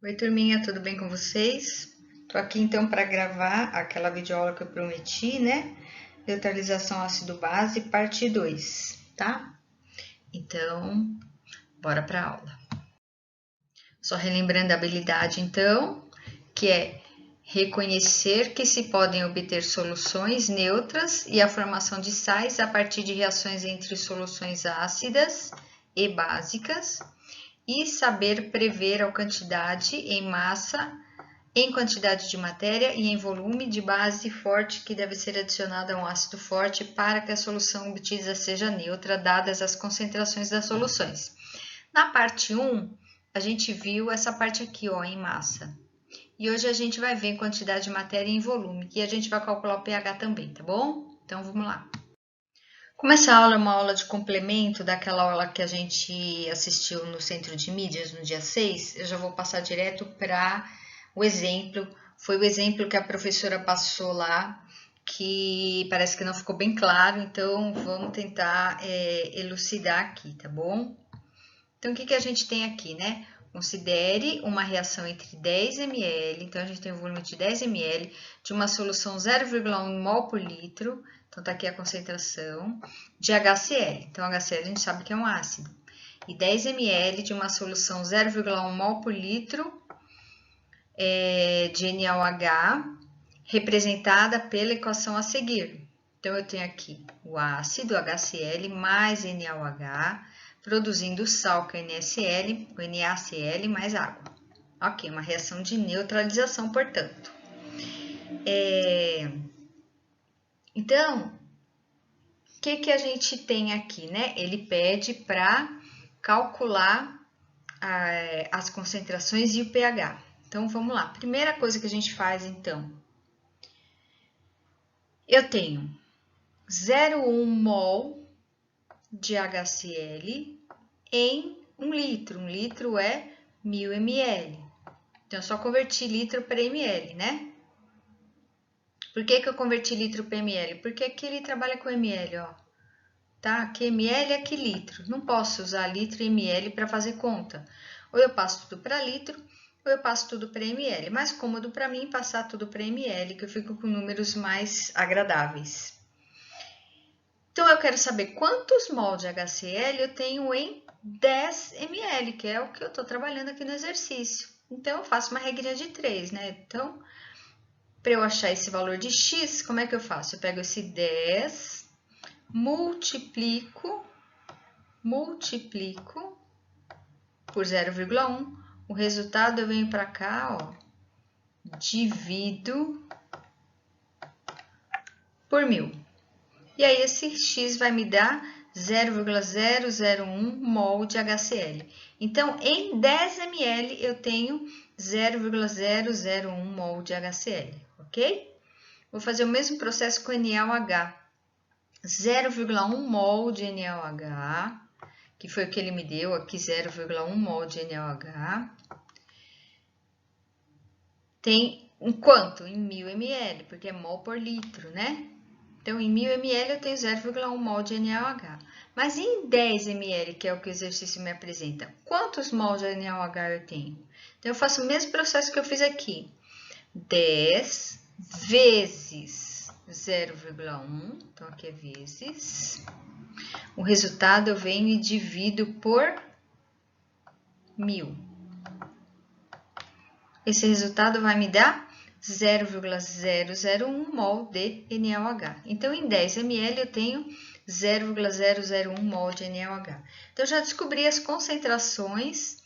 Oi, turminha, tudo bem com vocês? Tô aqui então para gravar aquela videoaula que eu prometi, né? Neutralização ácido-base, parte 2, tá? Então, bora para a aula. Só relembrando a habilidade, então, que é reconhecer que se podem obter soluções neutras e a formação de sais a partir de reações entre soluções ácidas e básicas e saber prever a quantidade em massa, em quantidade de matéria e em volume de base forte que deve ser adicionada a um ácido forte para que a solução obtida seja neutra, dadas as concentrações das soluções. Na parte 1, a gente viu essa parte aqui, ó, em massa. E hoje a gente vai ver em quantidade de matéria e em volume. E a gente vai calcular o pH também, tá bom? Então vamos lá. Como essa aula é uma aula de complemento daquela aula que a gente assistiu no Centro de Mídias no dia 6, eu já vou passar direto para o exemplo. Foi o exemplo que a professora passou lá, que parece que não ficou bem claro, então vamos tentar elucidar aqui, tá bom? Então, o que a gente tem aqui, né? Considere uma reação entre 10 ml, então a gente tem um volume de 10 ml, de uma solução 0,1 mol por litro, então tá aqui a concentração, de HCl. Então, HCl a gente sabe que é um ácido. E 10 ml de uma solução 0,1 mol por litro de NaOH, representada pela equação a seguir. Então, eu tenho aqui o ácido HCl mais NaOH, produzindo sal, que é NaCl, o NaCl mais água. Ok, uma reação de neutralização, portanto. Então, o que a gente tem aqui, né? Ele pede para calcular as concentrações e o pH. Então, vamos lá. Primeira coisa que a gente faz, então. Eu tenho 0,1 mol de HCl em 1 litro. 1 litro é 1000 ml. Então, eu só converti litro para ml, né? Por que eu converti litro para ml? Porque aqui ele trabalha com ml, ó. Tá? Que ml é que litro. Não posso usar litro e ml para fazer conta. Ou eu passo tudo para litro, ou eu passo tudo para ml. Mais cômodo para mim passar tudo para ml, que eu fico com números mais agradáveis. Então, eu quero saber quantos mol de HCl eu tenho em 10 ml, que é o que eu estou trabalhando aqui no exercício. Então, eu faço uma regrinha de 3, né? Então, para eu achar esse valor de x, como é que eu faço? Eu pego esse 10, multiplico por 0,1. O resultado eu venho para cá, ó, divido por 1000. E aí, esse x vai me dar 0,001 mol de HCl. Então, em 10 ml, eu tenho 0,001 mol de HCl, ok? Vou fazer o mesmo processo com NaOH. 0,1 mol de NaOH, que foi o que ele me deu aqui, 0,1 mol de NaOH. Tem em quanto? Em 1000 ml, porque é mol por litro, né? Então, em 1000 ml eu tenho 0,1 mol de NaOH. Mas em 10 ml, que é o que o exercício me apresenta, quantos mol de NaOH eu tenho? Então, eu faço o mesmo processo que eu fiz aqui. 10 vezes 0,1, então aqui é vezes. O resultado eu venho e divido por 1000. Esse resultado vai me dar 0,001 mol de NaOH. Então, em 10 ml, eu tenho 0,001 mol de NaOH. Então, já descobri as concentrações,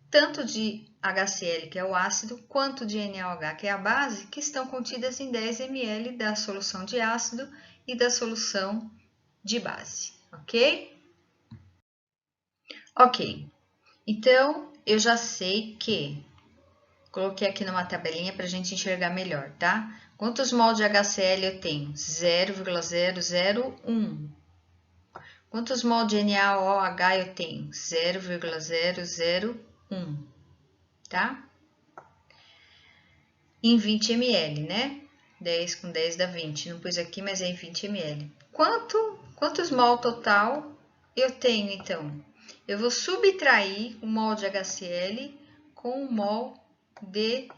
tanto de HCl, que é o ácido, quanto de NaOH, que é a base, que estão contidas em 10 ml da solução de ácido e da solução de base, ok? Ok, então, eu já sei que coloquei aqui numa tabelinha para a gente enxergar melhor, tá? Quantos mol de HCl eu tenho? 0,001. Quantos mol de NaOH eu tenho? 0,001, tá? Em 20 ml, né? 10 com 10 dá 20. Não pus aqui, mas é em 20 ml. Quantos mol total eu tenho, então? Eu vou subtrair o mol de HCl com 1 mol de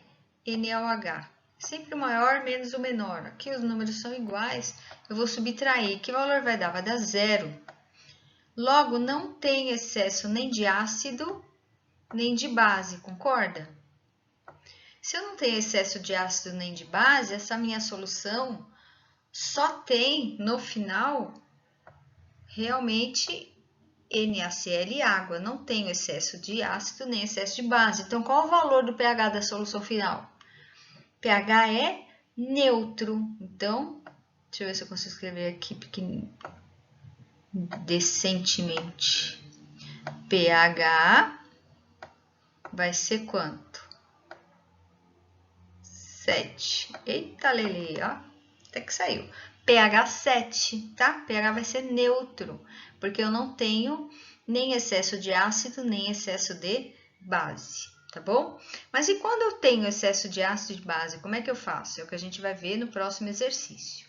NaOH. Sempre o maior menos o menor. Aqui os números são iguais, eu vou subtrair. Que valor vai dar? Vai dar 0. Logo, não tem excesso nem de ácido, nem de base, concorda? Se eu não tenho excesso de ácido nem de base, essa minha solução só tem, no final, realmente NaCl e água. Não tenho excesso de ácido nem excesso de base. Então, qual o valor do pH da solução final? pH é neutro. Então, deixa eu ver se eu consigo escrever aqui pequenininho. Decentemente. pH vai ser quanto? 7. Eita, lele, ó. Até que saiu. pH 7, tá? pH vai ser neutro, porque eu não tenho nem excesso de ácido, nem excesso de base, tá bom? Mas e quando eu tenho excesso de ácido e de base, como é que eu faço? É o que a gente vai ver no próximo exercício.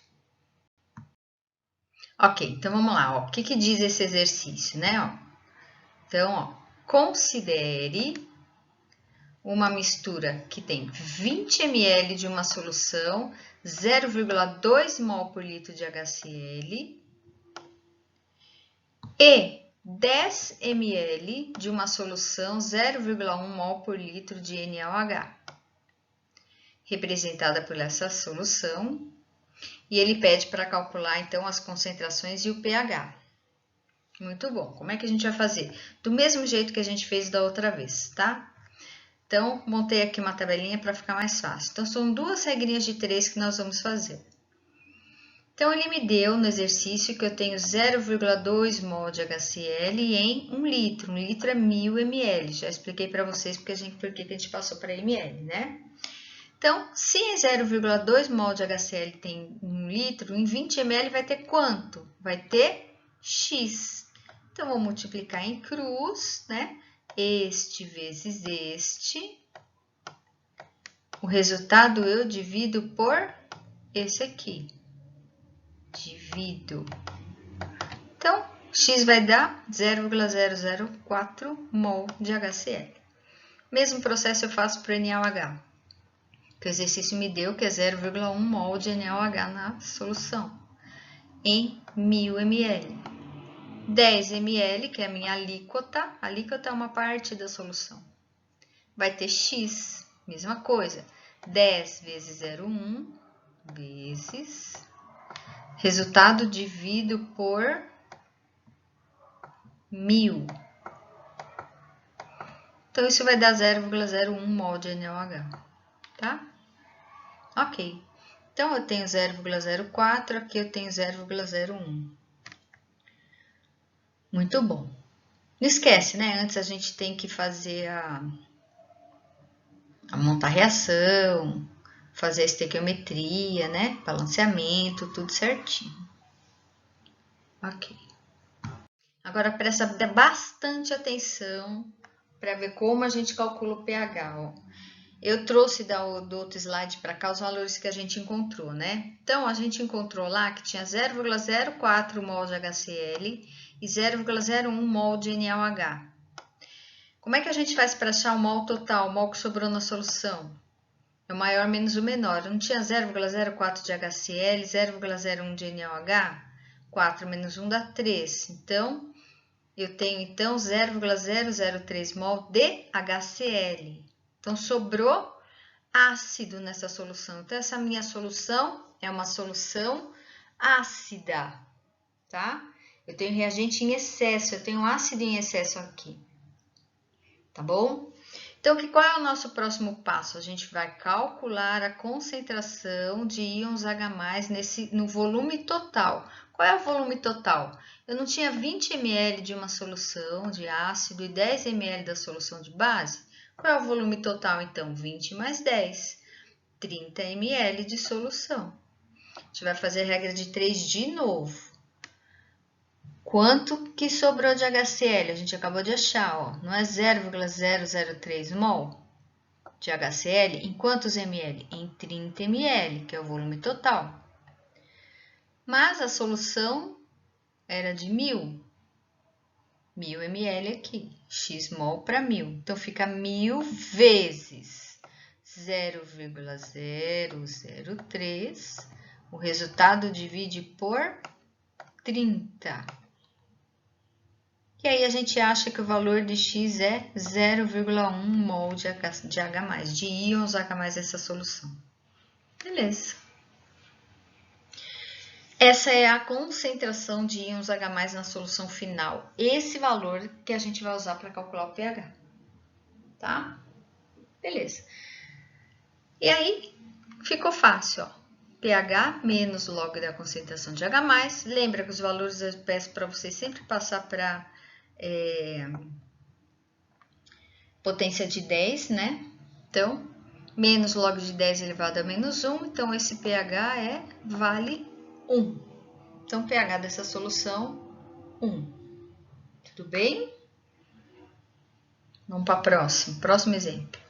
Ok, então vamos lá, ó. O que que diz esse exercício, né? Ó. Então, ó, considere uma mistura que tem 20 ml de uma solução, 0,2 mol por litro de HCl e 10 ml de uma solução, 0,1 mol por litro de NaOH, representada por essa solução, e ele pede para calcular então as concentrações e o pH. Muito bom. Como é que a gente vai fazer? Do mesmo jeito que a gente fez da outra vez, tá? Então, montei aqui uma tabelinha para ficar mais fácil. Então, são 2 regrinhas de 3 que nós vamos fazer. Então, ele me deu no exercício que eu tenho 0,2 mol de HCl em 1 litro. 1 litro é 1000 ml. Já expliquei para vocês porque a gente passou para ml, né? Então, se em 0,2 mol de HCl tem 1 litro, em 20 ml vai ter quanto? Vai ter X. Então, vou multiplicar em cruz, né? Este vezes este. O resultado eu divido por esse aqui. Divido. Então, X vai dar 0,004 mol de HCl. Mesmo processo eu faço para NaOH. Que o exercício me deu que é 0,1 mol de NaOH na solução. Em 1000 ml. 10 ml, que é a minha alíquota. A alíquota é uma parte da solução. Vai ter X, mesma coisa. 10 vezes 0,1 vezes... Resultado divido por 1000. Então, isso vai dar 0,01 mol de NaOH, tá? Ok. Então, eu tenho 0,04, aqui eu tenho 0,01. Muito bom. Não esquece, né? Antes a gente tem que fazer a montar a reação, fazer a estequiometria, né? Balanceamento, tudo certinho. Ok. Agora, presta bastante atenção para ver como a gente calcula o pH, ó. Eu trouxe do outro slide para cá os valores que a gente encontrou, né? Então, a gente encontrou lá que tinha 0,04 mol de HCl e 0,01 mol de NaOH. Como é que a gente faz para achar o mol total, o mol que sobrou na solução? É o maior menos o menor. Eu não tinha 0,04 de HCl, 0,01 de NaOH? 4 menos 1 dá 3. Então, eu tenho então 0,003 mol de HCl. Então, sobrou ácido nessa solução. Então, essa minha solução é uma solução ácida, tá? Eu tenho reagente em excesso, eu tenho ácido em excesso aqui, tá bom? Então, qual é o nosso próximo passo? A gente vai calcular a concentração de íons H+, no volume total. Qual é o volume total? Eu não tinha 20 ml de uma solução de ácido e 10 ml da solução de base? Qual é o volume total, então? 20 mais 10, 30 ml de solução. A gente vai fazer a regra de 3 de novo. Quanto que sobrou de HCl? A gente acabou de achar, ó. Não é 0,003 mol de HCl? Em quantos ml? Em 30 ml, que é o volume total. Mas a solução era de 1000. 1000 ml aqui, x-mol para 1000. Então, fica 1000 vezes 0,003. O resultado divide por 30. E aí, a gente acha que o valor de x é 0,1 mol de H+, de íons H+, essa solução. Beleza. Essa é a concentração de íons H+, na solução final. Esse valor que a gente vai usar para calcular o pH. Tá? Beleza. E aí, ficou fácil, ó. pH menos o log da concentração de H+. Lembra que os valores eu peço para vocês sempre passar para potência de 10, né? Então, menos log de 10 elevado a menos 1. Então, esse pH vale 1. Então, pH dessa solução, 1. Tudo bem? Vamos para o próximo. Próximo exemplo.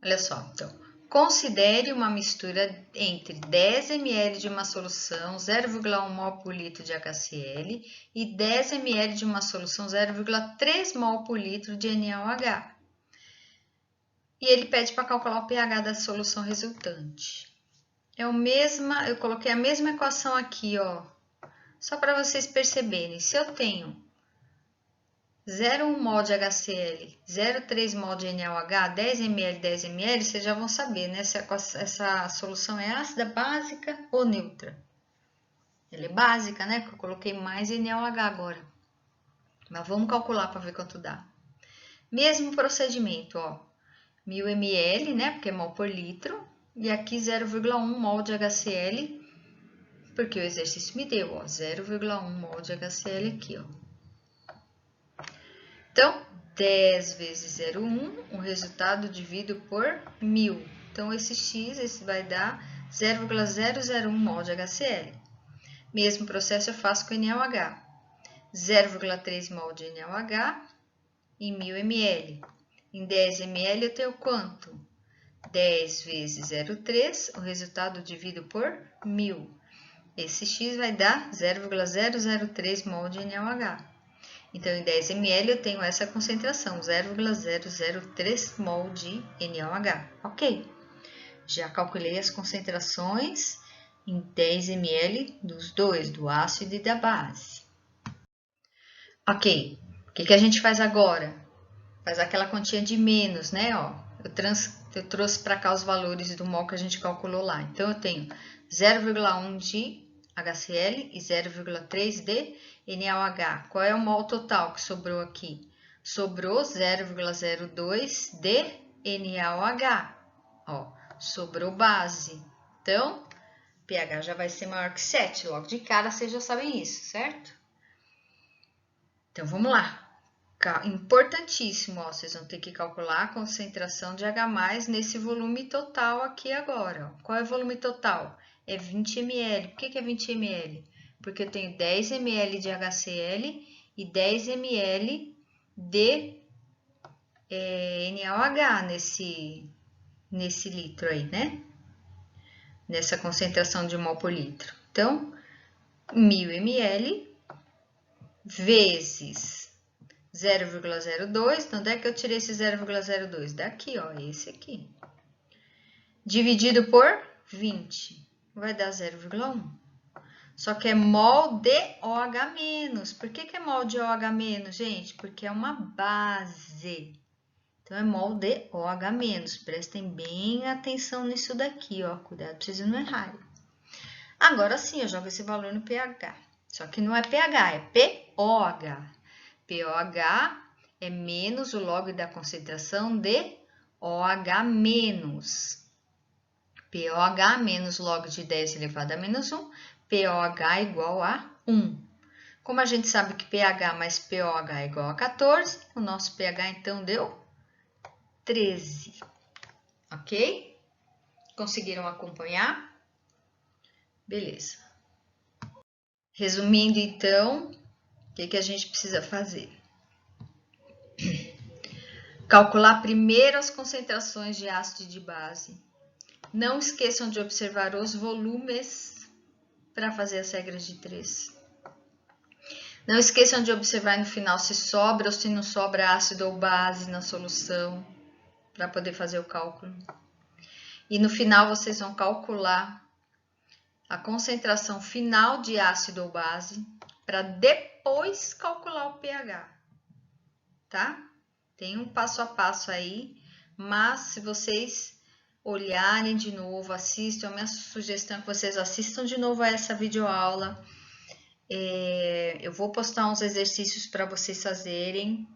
Olha só, então. Considere uma mistura entre 10 ml de uma solução 0,1 mol por litro de HCl e 10 ml de uma solução 0,3 mol por litro de NaOH. E ele pede para calcular o pH da solução resultante. Eu coloquei a mesma equação aqui, ó, só para vocês perceberem. Se eu tenho 0,1 mol de HCl, 0,3 mol de NaOH, 10 ml, 10 ml, vocês já vão saber, né, se essa solução é ácida, básica ou neutra. Ela é básica, né, porque eu coloquei mais NaOH agora. Mas vamos calcular para ver quanto dá. Mesmo procedimento, ó, 1000 ml, né, porque é mol por litro, e aqui 0,1 mol de HCl, porque o exercício me deu, ó, 0,1 mol de HCl aqui, ó. Então, 10 vezes 0,1, o resultado dividido por 1000. Então, esse vai dar 0,001 mol de HCl. Mesmo processo eu faço com NaOH. 0,3 mol de NaOH em 1000 ml. Em 10 ml eu tenho quanto? 10 vezes 0,3, o resultado dividido por 1000. Esse x vai dar 0,003 mol de NaOH. Então, em 10 ml eu tenho essa concentração, 0,003 mol de NaOH. Ok. Já calculei as concentrações em 10 ml dos dois, do ácido e da base. Ok. O que a gente faz agora? Faz aquela continha de menos, né? Ó, eu trouxe para cá os valores do mol que a gente calculou lá. Então, eu tenho 0,1 de HCl e 0,3 de NaOH. Qual é o mol total que sobrou aqui? Sobrou 0,02 de NaOH. Ó, sobrou base. Então, pH já vai ser maior que 7. Logo de cara, vocês já sabem isso, certo? Então, vamos lá. Importantíssimo, ó, vocês vão ter que calcular a concentração de H+, nesse volume total aqui agora. Ó. Qual é o volume total? É 20 ml. Por que é 20 ml? Porque eu tenho 10 ml de HCl e 10 ml de NaOH nesse litro aí, né? Nessa concentração de mol por litro. Então, 1000 ml vezes 0,02, então onde é que eu tirei esse 0,02? Daqui, ó, esse aqui. Dividido por 20, vai dar 0,1. Só que é mol de OH-. Por que é mol de OH-, gente? Porque é uma base. Então, é mol de OH-. Prestem bem atenção nisso daqui, ó. Cuidado pra vocês não errarem. Agora sim, eu jogo esse valor no pH. Só que não é pH, é pOH. pOH é menos o log da concentração de OH-. pOH menos log de 10 elevado a menos 1, pOH igual a 1. Como a gente sabe que pH mais pOH é igual a 14, o nosso pH então deu 13. Ok? Conseguiram acompanhar? Beleza. Resumindo então, o que a gente precisa fazer? Calcular primeiro as concentrações de ácido e de base. Não esqueçam de observar os volumes para fazer as regras de 3. Não esqueçam de observar no final se sobra ou se não sobra ácido ou base na solução, para poder fazer o cálculo. E no final vocês vão calcular a concentração final de ácido ou base, para depois calcular o pH, tá? Tem um passo a passo aí, mas se vocês olharem de novo, assistam, a minha sugestão é que vocês assistam de novo a essa videoaula. Eu vou postar uns exercícios para vocês fazerem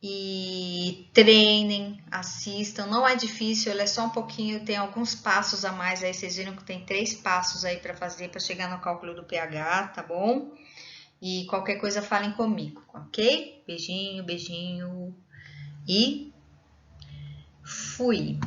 e treinem, assistam. Não é difícil, ele é só um pouquinho, tem alguns passos a mais aí. Vocês viram que tem 3 passos aí para fazer para chegar no cálculo do pH, tá bom? E qualquer coisa falem comigo, ok? Beijinho, beijinho e fui!